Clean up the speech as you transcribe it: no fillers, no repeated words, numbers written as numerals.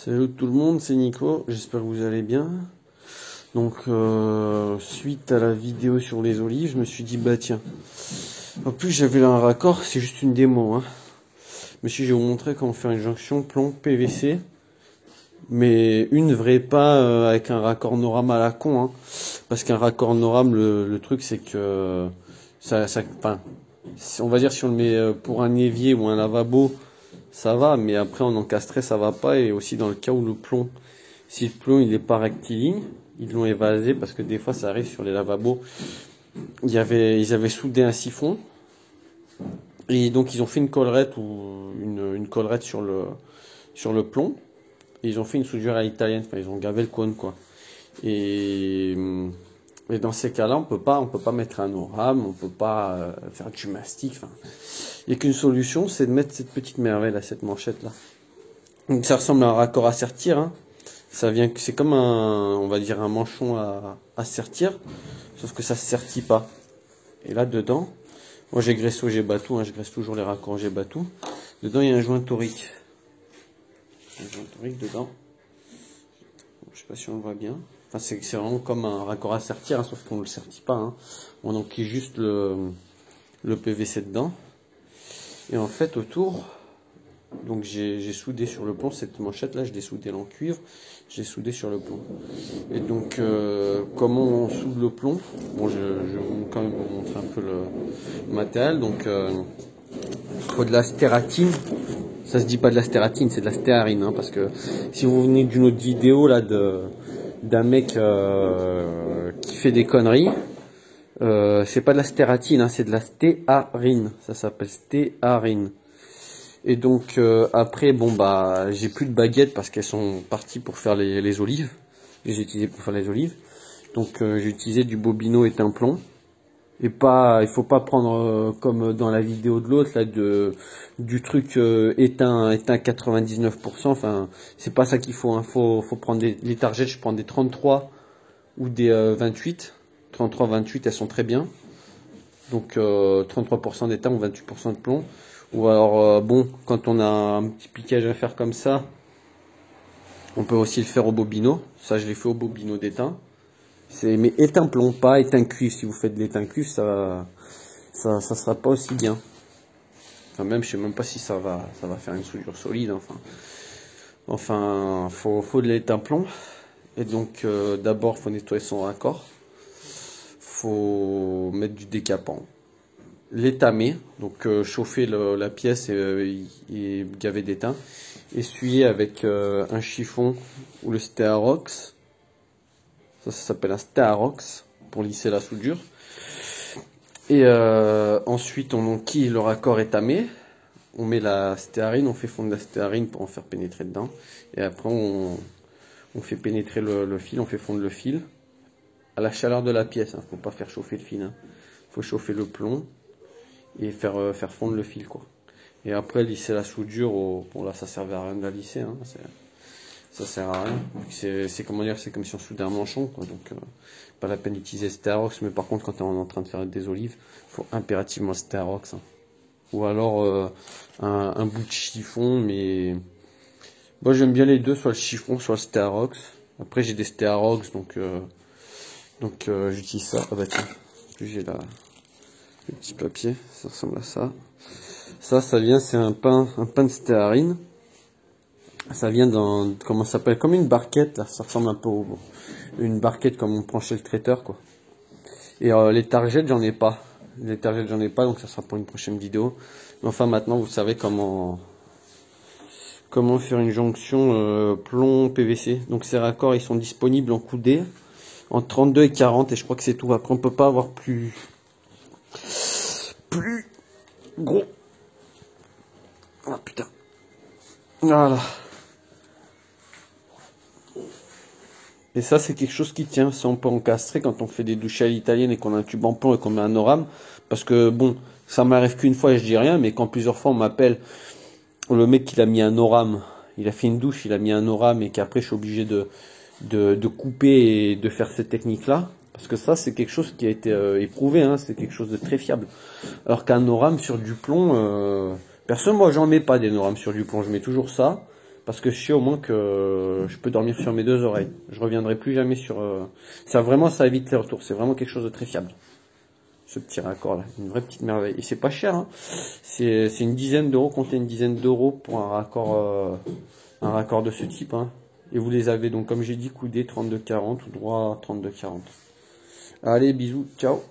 Salut tout le monde, c'est Nico, j'espère que vous allez bien. Donc suite à la vidéo sur les olives, je me suis dit bah tiens, en plus j'avais là un raccord, c'est juste une démo hein. Mais si je vais vous montrer comment faire une jonction plomb PVC, mais une vraie, pas avec un raccord NORAM à la con hein. Parce qu'un raccord NORAM, le truc c'est que enfin, on va dire si on le met pour un évier ou un lavabo, ça va, mais après en encastré ça va pas. Et aussi dans le cas où le plomb, si le plomb il est pas rectiligne, ils l'ont évasé parce que des fois ça arrive sur les lavabos. Ils avaient soudé un siphon et donc ils ont fait une collerette ou une collerette sur le plomb. Et ils ont fait une soudure à l'italienne, enfin ils ont gavé le cône quoi. Et dans ces cas-là, on peut pas mettre un NORAM, on peut pas faire du mastic. Enfin, il n'y a qu'une solution, c'est de mettre cette petite merveille là, cette manchette là. Donc ça ressemble à un raccord à sertir, hein. Ça vient, c'est comme on va dire un manchon à sertir, sauf que ça se sertit pas. Et là dedans, moi j'ai graissé au G-Batou, hein, je graisse toujours les raccords au G-Batou. Dedans il y a un joint torique. Un joint torique dedans. Je sais pas si on le voit bien. Enfin, c'est vraiment comme un raccord à sertir, hein, sauf qu'on ne le sertit pas. Hein. On enquille juste le PVC dedans. Et en fait, autour, donc j'ai soudé sur le plomb, cette manchette là, je l'ai soudée en cuivre, j'ai soudé sur le plomb. Et donc, comment on soude le plomb? Bon, je vais quand même vous montrer un peu le matériel. Donc, il faut de la stératine. Ça se dit pas de la stératine, c'est de la stéarine, hein, parce que si vous venez d'une autre vidéo là d'un mec qui fait des conneries, c'est pas de la stératine, hein, c'est de la stéarine. Ça s'appelle stéarine. Et donc après, bon bah j'ai plus de baguettes parce qu'elles sont parties pour faire les olives. Je les ai utilisées pour faire les olives. Donc j'ai utilisé du bobino éteint plomb. Et pas, il faut pas prendre comme dans la vidéo de l'autre là du truc éteint 99%. Enfin, c'est pas ça qu'il faut. Hein. Faut prendre les targets. Je prends des 33 ou des 28. 33, 28, elles sont très bien. Donc 33% d'étain ou 28% de plomb. Ou alors bon, quand on a un petit piquage à faire comme ça, on peut aussi le faire au bobino. Ça, je l'ai fait au bobino d'étain. Mais éteint plomb, pas éteint cuivre. Si vous faites de l'éteint cuivre, ça sera pas aussi bien. Enfin, même, je sais même pas si ça va faire une soudure solide. Enfin, faut de l'éteint plomb. Et donc, d'abord, faut nettoyer son raccord. Faut mettre du décapant. L'étamer, donc chauffer la pièce et gaver d'étain. Essuyer avec un chiffon ou le Stéarox. Ça s'appelle un Stéarox pour lisser la soudure. Et ensuite, on enquille le raccord étamé. On met la stéarine, on fait fondre la stéarine pour en faire pénétrer dedans. Et après, on fait pénétrer le fil, on fait fondre le fil à la chaleur de la pièce. Hein. Faut pas faire chauffer le fil. Hein. Faut chauffer le plomb et faire fondre le fil, quoi. Et après, lisser la soudure. Bon, là, ça servait à rien de la lisser. Hein. Ça sert à rien. C'est comment dire, c'est comme si on soudait un manchon, quoi. Donc pas la peine d'utiliser Stéarox, mais par contre quand on est en train de faire des olives, il faut impérativement Stéarox. Hein. Ou alors un bout de chiffon, mais moi j'aime bien les deux, soit le chiffon, soit le Stéarox. Après j'ai des Stéarox, donc j'utilise ça. Ah bah tiens, j'ai le petit papier, ça ressemble à ça. Ça vient, c'est un pain de stéarine. Ça vient dans, comment ça s'appelle, comme une barquette, là, ça ressemble un peu à une barquette comme on prend chez le traiteur, quoi. Et les targettes, j'en ai pas. Les targettes, j'en ai pas, donc ça sera pour une prochaine vidéo. Mais enfin, maintenant, vous savez comment faire une jonction plomb PVC. Donc ces raccords, ils sont disponibles en coudée, en 32 et 40, et je crois que c'est tout. Après, on peut pas avoir plus gros. Ah putain. Voilà. Et ça, c'est quelque chose qui tient. Ça, on peut encastrer quand on fait des douches à l'italienne et qu'on a un tube en plomb et qu'on met un NORAM. Parce que, bon, ça m'arrive qu'une fois et je dis rien, mais quand plusieurs fois on m'appelle, le mec, il a mis un NORAM, il a fait une douche, il a mis un NORAM et qu'après, je suis obligé de couper et de faire cette technique-là. Parce que ça, c'est quelque chose qui a été éprouvé, hein, c'est quelque chose de très fiable. Alors qu'un NORAM sur du plomb, personne, moi, j'en mets pas des NORAM sur du plomb, je mets toujours ça. Parce que je sais au moins que je peux dormir sur mes deux oreilles. Je reviendrai plus jamais sur... Ça vraiment, ça évite les retours. C'est vraiment quelque chose de très fiable. Ce petit raccord là, une vraie petite merveille. Et c'est pas cher, hein. C'est une dizaine d'euros, comptez une dizaine d'euros pour un raccord de ce type, hein. Et vous les avez donc, comme j'ai dit, coudé 32-40 ou droit 32-40. Allez, bisous, ciao.